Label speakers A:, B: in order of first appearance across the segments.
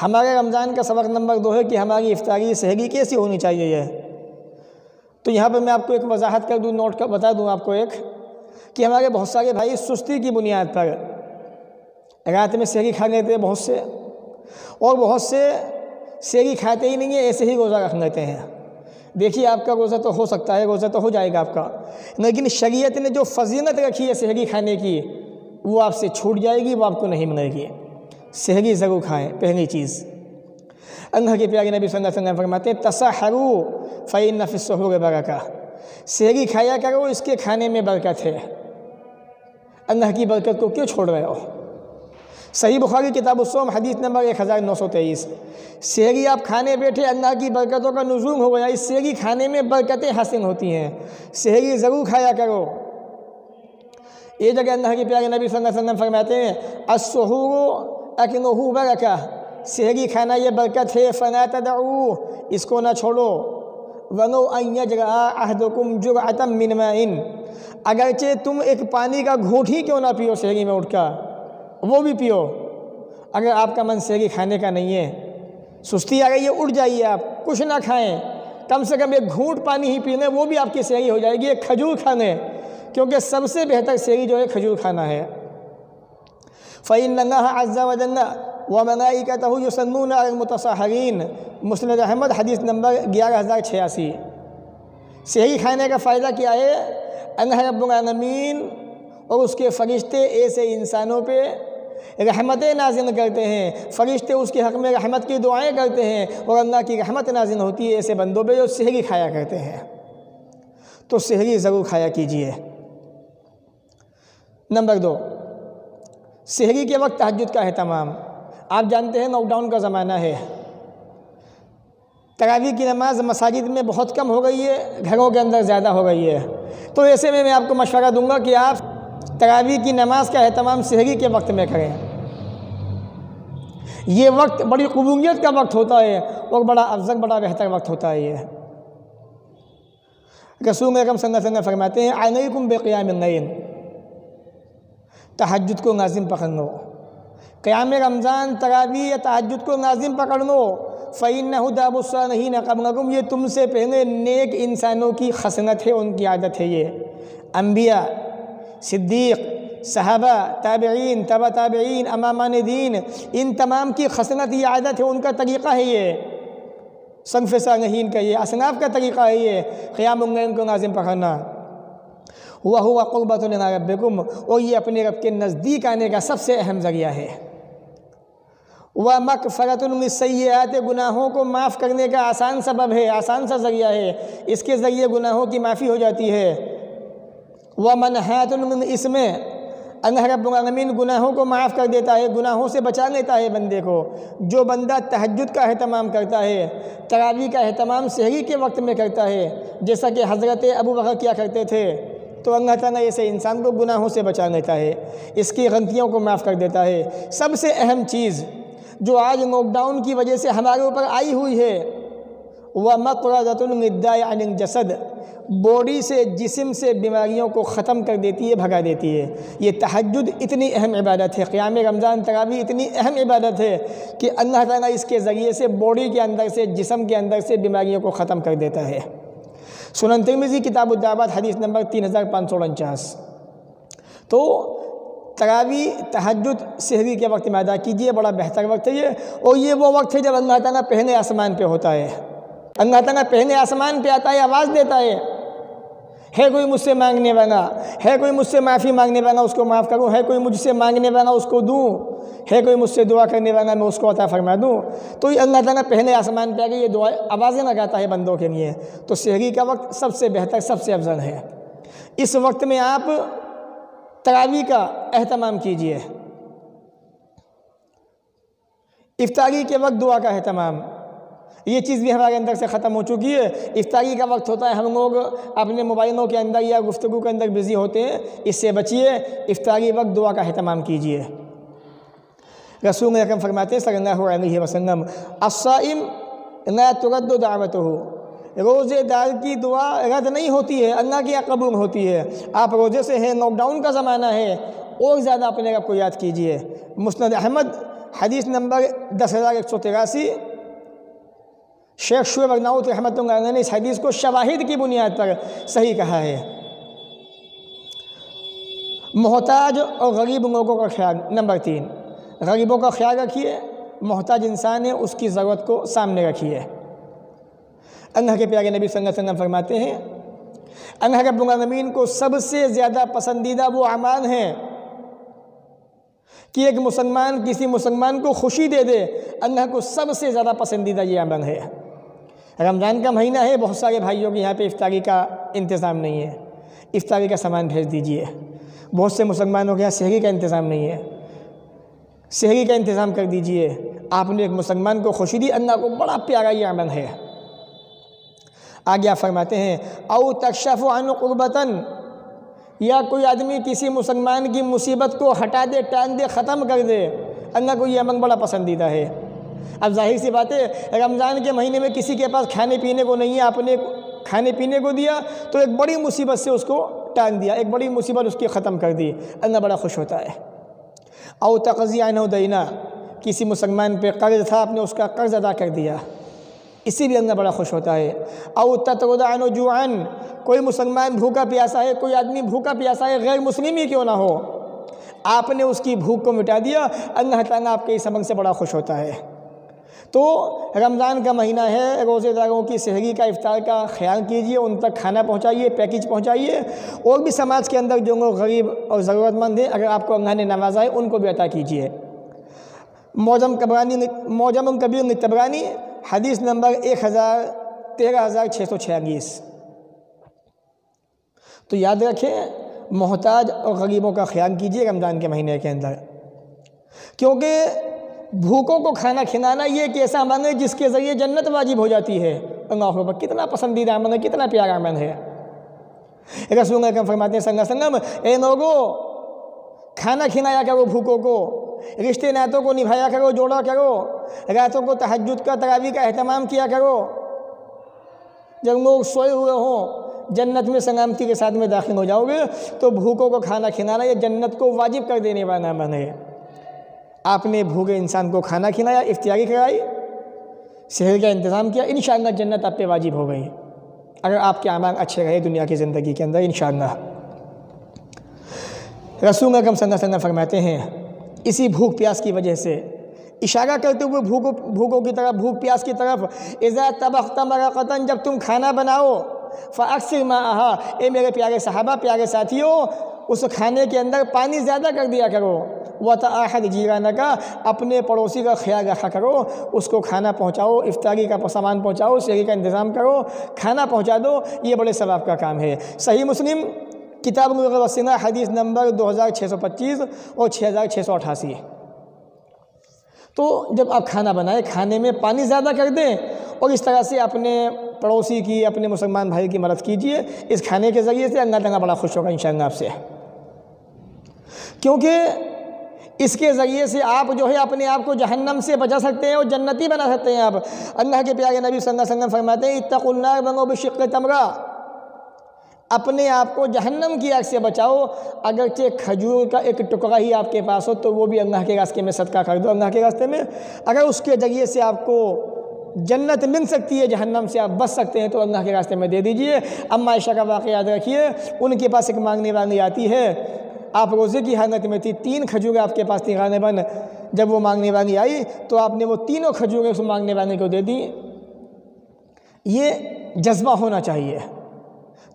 A: ہمارے رمضان کا سبق نمبر 2 ہے کہ ہماری افطاری سحری کیسی ہونی چاہیے تو یہاں پہ میں آپ کو ایک وضاحت کر دوں، نوٹ کر بتا دوں آپ کو ایک کہ ہمارے بہت سارے بھائی سستی کی بنیاد پر رات میں سحری کھا لیتے ہیں بہت سے، اور بہت سے سحری کھاتے ہی نہیں ہیں، ایسے ہی روزہ رکھ لیتے ہیں۔ دیکھیے آپ کا روزہ تو ہو سکتا ہے، روزہ تو ہو جائے گا آپ کا، لیکن شریعت نے جو فضیلت رکھی ہے سحری کھانے کی وہ آپ سے چھوٹ جائے گی، وہ آپ کو نہیں ملے گی۔ سحری ضرور کھائیں، پہلی چیز۔ اللہ کے پیارے نبی صلی اللہ علیہ وسلم فرماتے ہیں تسحروا فإن فی السحور برکہ، سحری کھایا کرو، اس کے کھانے میں برکت ہے۔ اللہ کی برکت کو کیوں چھوڑ رہے ہو؟ صحیح بخاری کتاب الصوم حدیث نمبر 1923، سحری آپ کھانے بیٹھے، اللہ کی برکتوں کا نزول ہو گیا، اس سحری کھانے میں برکتیں حاصل ہوتی ہیں، سحری ضرور کھایا کرو۔ یہ جگہ اللہ کے پیارے نبی صلی اللہ علیہ وسلم فرماتے ہیں السحور اکلہ برکہ، سحری کھانا یہ برکت ہے، فلا تدعوا، اس کو نہ چھوڑو، ولو ان یجرع احدکم جرعۃ من ماء، اگرچہ تم ایک پانی کا گھونٹ ہی کیوں نہ پیو سحری میں اٹھ کر، وہ بھی پیو۔ اگر آپ کا من سحری کھانے کا نہیں ہے، سستی آ گئی ہے، اٹھ جائیے، آپ کچھ نہ کھائیں، کم سے کم ایک گھونٹ پانی ہی پینے، وہ بھی آپ کی سحری ہو جائے گی۔ ایک کھجور کھانے، کیونکہ سب سے بہتر سحری جو ہے کھجور کھانا ہے۔ فإن اللہ عز وجل وملائکتہ یصلون علی المتصحرین، مسند احمد حدیث نمبر 11086۔ سحری کھانے کا فائدہ کیا ہے؟ اللہ رب العالمین اور اس کے فرشتے ایسے انسانوں پہ رحمتیں نازل کرتے ہیں، فرشتے اس کے حق میں رحمت کی دعائیں کرتے ہیں، اور اللہ کی رحمت نازل ہوتی ہے ایسے بندوں پہ جو سحری کھایا کرتے ہیں۔ تو سحری ضرور کھایا کیجیے۔ نمبر 2، سحری کے وقت تہجد کا اہتمام۔ آپ جانتے ہیں لاک ڈاؤن کا زمانہ ہے، تراویح کی نماز مساجد میں بہت کم ہو گئی ہے، گھروں کے اندر زیادہ ہو گئی ہے، تو ایسے میں آپ کو مشورہ دوں گا کہ آپ تراویح کی نماز کا اہتمام سحری کے وقت میں کریں۔ یہ وقت بڑی قبولیت کا وقت ہوتا ہے اور بڑا افضل، بڑا بہتر وقت ہوتا ہے۔ یہ رسول اکرم صلی اللہ علیہ وسلم فرماتے ہیں علیکم بقیام اللیل، تہجد کو لازم پکڑ لو، قیام رمضان، تراویح یا تہجد کو لازم پکڑ لو۔ فإنہ داب الصالحین قبلکم، یہ تم سے پہلے نیک انسانوں کی خصلت ہے، ان کی عادت ہے۔ یہ انبیاء، صدیق، صحابہ، تابعین، تبع تابعین، امامان دین، ان تمام کی خصلت، یہ عادت ہے، ان کا طریقہ ہے، یہ صنف صالحین کا، یہ اصناف کا طریقہ ہے، یہ قیام اللیل کو لازم پکڑنا۔ وَهُوَ قُرْبَةٌ إِلَىٰ رَبِّكُمْ، اور یہ اپنے رب کے نزدیک آنے کا سب سے اہم ذریعہ ہے۔ وَمَغْفِرَةٌ لِلسَّيِّئَاتِ، گناہوں کو معاف کرنے کا آسان سبب ہے، آسان سا ذریعہ ہے، اس کے ذریعے گناہوں کی معافی ہو جاتی ہے۔ وَمَنْهَاتٌ لِلْإِثْمِ، اللہ رب العالمین گناہوں کو معاف کر دیتا ہے، گناہوں سے بچا لیتا ہے بندے کو۔ جو بندہ تہجد کا اہتمام کرتا ہے، تراویح کا اہتمام سحری کے وقت میں کرتا ہے، جیسا کہ حضرت ابوبکر کیا کرتے تھے، تو اللہ تعالیٰ ایسے انسان کو گناہوں سے بچا لیتا ہے، اس کی غلطیوں کو معاف کر دیتا ہے۔ سب سے اہم چیز جو آج لاک ڈاؤن کی وجہ سے ہمارے اوپر آئی ہوئی ہے، وَمَطْرَدَةٌ لِلدَّاءِ عَنِ الْجَسَدِ، باڈی سے، جسم سے بیماریوں کو ختم کر دیتی ہے، بھگا دیتی ہے۔ یہ تہجد اتنی اہم عبادت ہے، قیام رمضان، تراویح اتنی اہم عبادت ہے کہ اللہ تعالیٰ اس کے ذریعے سے باڈی کے اندر سے، جسم کے اندر سے بیماریوں کو ختم کر دیتا ہے۔ سنن ترمذی کتاب الدعوات حدیث نمبر 3549۔ تو تراویح، تہجد سحری کے وقت میں ادا کیجیے، بڑا بہتر وقت ہے یہ، اور یہ وہ وقت ہے جب اللہ تعالیٰ پہلے آسمان پہ ہوتا ہے، اللہ تعالیٰ پہلے آسمان پہ آتا ہے، آواز دیتا ہے کوئی مجھ سے مانگنے والا، ہے کوئی مجھ سے معافی مانگنے والا، اس کو معاف کروں، ہے کوئی مجھ سے مانگنے والا، اس کو دوں، ہے کوئی مجھ سے دعا کرنے والا، میں اس کو عطا فرما دوں۔ تو یہ اللہ تعالیٰ پہلے آسمان پہ آ کے یہ دعا آوازیں لگاتا ہے بندوں کے لیے۔ تو سحری کا وقت سب سے بہتر، سب سے افضل ہے۔ اس وقت میں آپ تراویح کا اہتمام کیجیے۔ افطاری کے وقت دعا کا اہتمام، یہ چیز بھی ہمارے اندر سے ختم ہو چکی ہے۔ افطاری کا وقت ہوتا ہے، ہم لوگ اپنے موبائلوں کے اندر یا گفتگو کے اندر بزی ہوتے ہیں، اس سے بچیے، افطاری وقت دعا کا اہتمام کیجیے۔ رسول اکرم فرماتے ہیں صلی اللہ علیہ وسلم الصائم لا ترد دعوتہ، روزے دار کی دعا رد نہیں ہوتی ہے، اللہ کی قبول ہوتی ہے۔ آپ روزے سے ہیں، لاک ڈاؤن کا زمانہ ہے، اور زیادہ اپنے رب کو یاد کیجیے۔ مسند احمد حدیث نمبر 10,183، شیخ شعیب ارناؤط رحمۃ اللہ علیہ نے اس حدیث کو شواہد کی بنیاد پر صحیح کہا ہے۔ محتاج اور غریب لوگوں کا خیال، نمبر 3، غریبوں کا خیال رکھیے، محتاج انسان ہے اس کی ضرورت کو سامنے رکھیے۔ اللہ کے پیارے نبی صلی اللہ علیہ وسلم فرماتے ہیں اللہ رب العالمین کو سب سے زیادہ پسندیدہ وہ اعمال ہیں کہ ایک مسلمان کسی مسلمان کو خوشی دے دے، اللہ کو سب سے زیادہ پسندیدہ یہ عمل ہے۔ رمضان کا مہینہ ہے، بہت سارے بھائیوں کے یہاں پہ افطاری کا انتظام نہیں ہے، افطاری کا سامان بھیج دیجئے۔ بہت سے مسلمانوں کے یہاں سحری کا انتظام نہیں ہے، سحری کا انتظام کر دیجئے۔ آپ نے ایک مسلمان کو خوشی دی، اللہ کو بڑا پیارا یہ عمل ہے۔ آگے آپ فرماتے ہیں او تکشف عن قربتن، یا کوئی آدمی کسی مسلمان کی مصیبت کو ہٹا دے، ٹال دے، ختم کر دے، اللہ کو یہ عمل بڑا پسندیدہ ہے۔ اب ظاہر سی بات ہے رمضان کے مہینے میں کسی کے پاس کھانے پینے کو نہیں ہے، آپ نے کھانے پینے کو دیا تو ایک بڑی مصیبت سے اس کو ٹال دیا، ایک بڑی مصیبت اس کی ختم کر دی، اللہ بڑا خوش ہوتا ہے۔ او تقضی عنہ دینا، کسی مسلمان پہ قرض تھا، آپ نے اس کا قرض ادا کر دیا، اس سے بھی اللہ بڑا خوش ہوتا ہے۔ او تطرد عنہ جوعا، کوئی مسلمان بھوکا پیاسا ہے، کوئی آدمی بھوکا پیاسا ہے، غیر مسلم ہی کیوں نہ ہو، آپ نے اس کی بھوک کو مٹا دیا، اللہ تعالیٰ آپ کے اس عمل سے بڑا خوش ہوتا ہے۔ تو رمضان کا مہینہ ہے، روزے داروں کی سحری کا، افطار کا خیال کیجئے، ان تک کھانا پہنچائیے، پیکج پہنچائیے، اور بھی سماج کے اندر جو لوگ غریب اور ضرورت مند ہیں اگر آپ کو اللہ نے نوازا ہے ان کو بھی عطا کیجئے۔ معجم کبیر للطبرانی حدیث نمبر 13,646۔ تو یاد رکھیں محتاج اور غریبوں کا خیال کیجئے رمضان کے مہینے کے اندر، کیونکہ بھوکوں کو کھانا کھلانا یہ ایک ایسا عمل ہے جس کے ذریعے جنت واجب ہو جاتی ہے۔ اللہ اکبر، کتنا پسندیدہ عمل ہے، کتنا پیارا عمل ہے۔ رسول اللہ فرماتے ہیں صلی اللہ علیہ وسلم، اے لوگو کھانا کھلایا کرو بھوکوں کو، رشتے ناتوں کو نبھایا کرو، جوڑا کرو، راتوں کو تہجد کا تراویح کا اہتمام کیا کرو، جب لوگ سوئے ہوئے ہوں جنت میں سلامتی کے ساتھ میں داخل ہو جاؤ گے۔ تو بھوکوں کو کھانا کھلانا یہ جنت کو واجب کر دینے والا عمل ہے۔ آپ نے بھوکے انسان کو کھانا کھلایا، افطاری کرائی، سحر کا انتظام کیا، انشاءاللہ جنت آپ پہ واجب ہو گئی اگر آپ کے اعمال اچھے رہے دنیا کی زندگی کے اندر انشاءاللہ۔ رسول اکرم صلی اللہ علیہ وسلم فرماتے ہیں اسی بھوک پیاس کی وجہ سے، اشارہ کرتے ہوئے بھوکوں کی طرف، بھوک پیاس کی طرف، اذا طبخت مرقۃ، جب تم کھانا بناؤ، فاکثر ماءھا، اے میرے پیارے صحابہ، پیارے ساتھیوں، اس کھانے کے اندر پانی زیادہ کر دیا کرو، وتعاہد جیرانک، اپنے پڑوسی کا خیال رکھا کرو، اس کو کھانا پہنچاؤ، افطاری کا سامان پہنچاؤ، سحری کا انتظام کرو، کھانا پہنچا دو، یہ بڑے ثواب کا کام ہے۔ صحیح مسلم کتاب الغ والسنہ حدیث نمبر 2625 اور 6688۔ تو جب آپ کھانا بنائیں کھانے میں پانی زیادہ کر دیں، اور اس طرح سے اپنے پڑوسی کی، اپنے مسلمان بھائی کی مدد کیجئے، اس کھانے کے ذریعے سے اللہ تعالیٰ بڑا خوش ہوگا انشاءاللہ آپ سے، کیونکہ اس کے ذریعے سے آپ جو ہے اپنے آپ کو جہنم سے بچا سکتے ہیں اور جنتی بنا سکتے ہیں آپ۔ اللہ کے پیارے نبی صلی اللہ علیہ وسلم فرماتے ہیں اتقوا النار ولو بشق تمرہ، اپنے آپ کو جہنم کی آگ سے بچاؤ، اگرچہ کھجور کا ایک ٹکڑا ہی آپ کے پاس ہو تو وہ بھی اللہ کے راستے میں صدقہ کر دو، اللہ کے راستے میں، اگر اس کے ذریعے سے آپ کو جنت مل سکتی ہے، جہنم سے آپ بچ سکتے ہیں تو اللہ کے راستے میں دے دیجئے۔ اما عائشہ کا واقعہ یاد رکھیے، ان کے پاس ایک مانگنے والی آتی ہے، آپ روزے کی حالت میں تھی، 3 کھجوریں آپ کے پاس تھیں غالباً، جب وہ مانگنے والی آئی تو آپ نے وہ 3 کھجوریں اس مانگنے والے کو دے دیں۔ یہ جذبہ ہونا چاہیے۔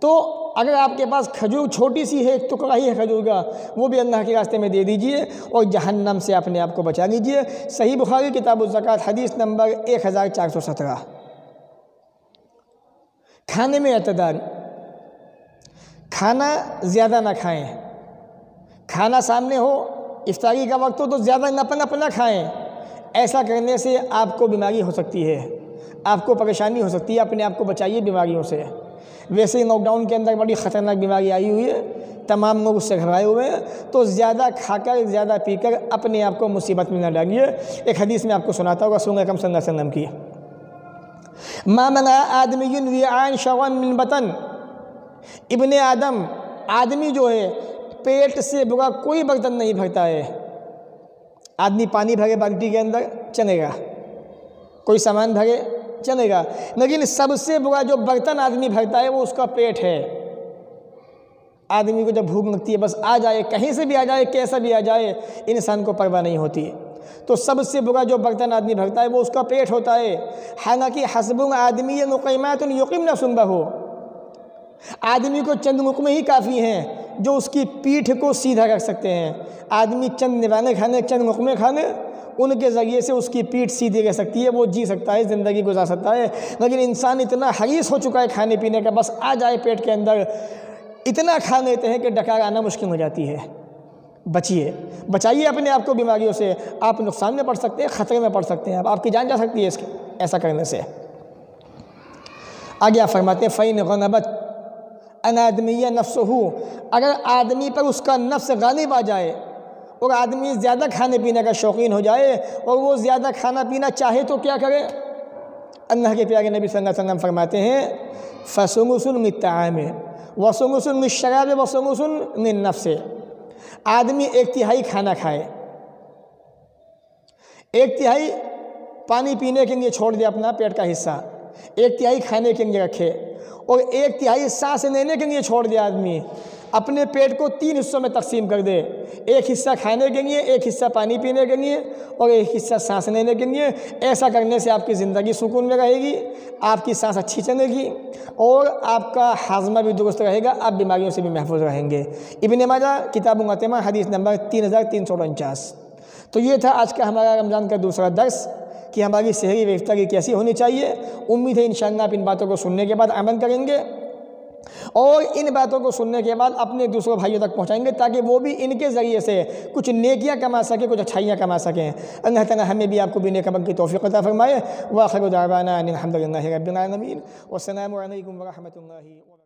A: تو اگر آپ کے پاس کھجور چھوٹی سی ہے، ایک ٹکڑا ہی ہے کھجور کا، وہ بھی اللہ کے راستے میں دے دیجئے اور جہنم سے اپنے آپ کو بچا لیجئے۔ صحیح بخاری کتاب الزکوٰۃ حدیث نمبر 1417۔ کھانے میں اعتدال، کھانا زیادہ نہ کھائیں، کھانا سامنے ہو، افطاری کا وقت ہو تو زیادہ نہ کھائیں، ایسا کرنے سے آپ کو بیماری ہو سکتی ہے، آپ کو پریشانی ہو سکتی ہے، اپنے آپ کو بچائیے بیماریوں سے۔ ویسے ہی لاک ڈاؤن کے اندر بڑی خطرناک بیماری آئی ہوئی ہے، تمام لوگ اس سے گھبرائے ہوئے ہیں، تو زیادہ کھا کر، زیادہ پی کر اپنے آپ کو مصیبت میں نہ ڈالیے۔ ایک حدیث میں آپ کو سناتا ہوں رسول اکرم صلی اللہ علیہ وسلم کی، ما منع آدمی وعاء شرا من بطن، ابن آدمی جو ہے پیٹ سے برا کوئی برتن نہیں بھرتا ہے، آدمی پانی بھرے بالٹی کے اندر چلے گا، کوئی سامان بھرے چلے گا، لیکن سب سے برا جو برتن آدمی بھرتا ہے وہ اس کا پیٹ ہے۔ آدمی کو جب بھوک لگتی ہے بس آ جائے، کہیں سے بھی آ جائے، کیسا بھی آ جائے، انسان کو پرواہ نہیں ہوتی۔ تو سب سے برا جو برتن آدمی بھرتا ہے وہ اس کا پیٹ ہوتا ہے۔ حالانکہ حسب آدمی نقیمات یقمن صلبہ، آدمی کو چند لقمے ہی کافی ہیں جو اس کی پیٹھ کو سیدھا رکھ سکتے ہیں۔ آدمی چند نوالے کھانے، چند لقمے کھانے، ان کے ذریعے سے اس کی پیٹھ سیدھی رہ سکتی ہے، وہ جی سکتا ہے، زندگی گزار سکتا ہے۔ لیکن انسان اتنا حریص ہو چکا ہے کھانے پینے کا، بس آ جائے پیٹ کے اندر، اتنا کھا لیتے ہیں کہ ڈکار آنا مشکل ہو جاتی ہے۔ بچیے، بچائیے اپنے آپ کو بیماریوں سے، آپ نقصان میں پڑ سکتے ہیں، خطرے میں پڑ سکتے ہیں، آپ کی جان جا سکتی ہے ایسا کرنے سے۔ آگے آپ فرماتے ہیں فَإِنْ غَلَبَتْ عَلَى آدْمِيٍّ نَفْسُهُ، اگر آدمی پر اس کا نفس غالب آ جائے اور آدمی زیادہ کھانے پینے کا شوقین ہو جائے اور وہ زیادہ کھانا پینا چاہے تو کیا کرے؟ اللہ کے پیارے نبی صلی اللہ علیہ وسلم فرماتے ہیں فَسُمُسٌ مِّنَ الطَّعَامِ وَسُمُسٌ مِّنَ الشَّرَابِ وَسُمُسٌ مِّن النَّفْسِ، آدمی ایک تہائی کھانا کھائے، ایک تہائی پانی پینے کے لیے چھوڑ دے اپنا پیٹ کا حصہ، ایک تہائی کھانے کے لیے رکھے، اور ایک تہائی سانس لینے کے لیے چھوڑ دے۔ آدمی اپنے پیٹ کو 3 حصوں میں تقسیم کر دے، ایک حصہ کھانے کے لیے، ایک حصہ پانی پینے کے لیے، اور ایک حصہ سانس لینے کے لیے۔ ایسا کرنے سے آپ کی زندگی سکون میں رہے گی، آپ کی سانس اچھی چلے گی، اور آپ کا ہاضمہ بھی درست رہے گا، آپ بیماریوں سے بھی محفوظ رہیں گے۔ ابن ماجہ کتاب المطعمہ حدیث نمبر 3349۔ تو یہ تھا آج کا ہمارا رمضان کا دوسرا درس کہ ہماری سحری و افطاری کیسی ہونی چاہیے۔ امید ہے انشاءاللہ آپ ان باتوں کو سننے کے بعد عمل کریں گے، اور ان باتوں کو سننے کے بعد اپنے دوسروں بھائیوں تک پہنچائیں گے تاکہ وہ بھی ان کے ذریعے سے کچھ نیکیاں کما سکیں، کچھ اچھائیاں کما سکیں۔ اللہ تعالیٰ ہمیں بھی آپ کو بھی نیک عمل کی توفیق عطا فرمائے۔ وآخر دعوانا ان الحمد للہ رب العالمین، والسلام علیکم ورحمۃ اللہ۔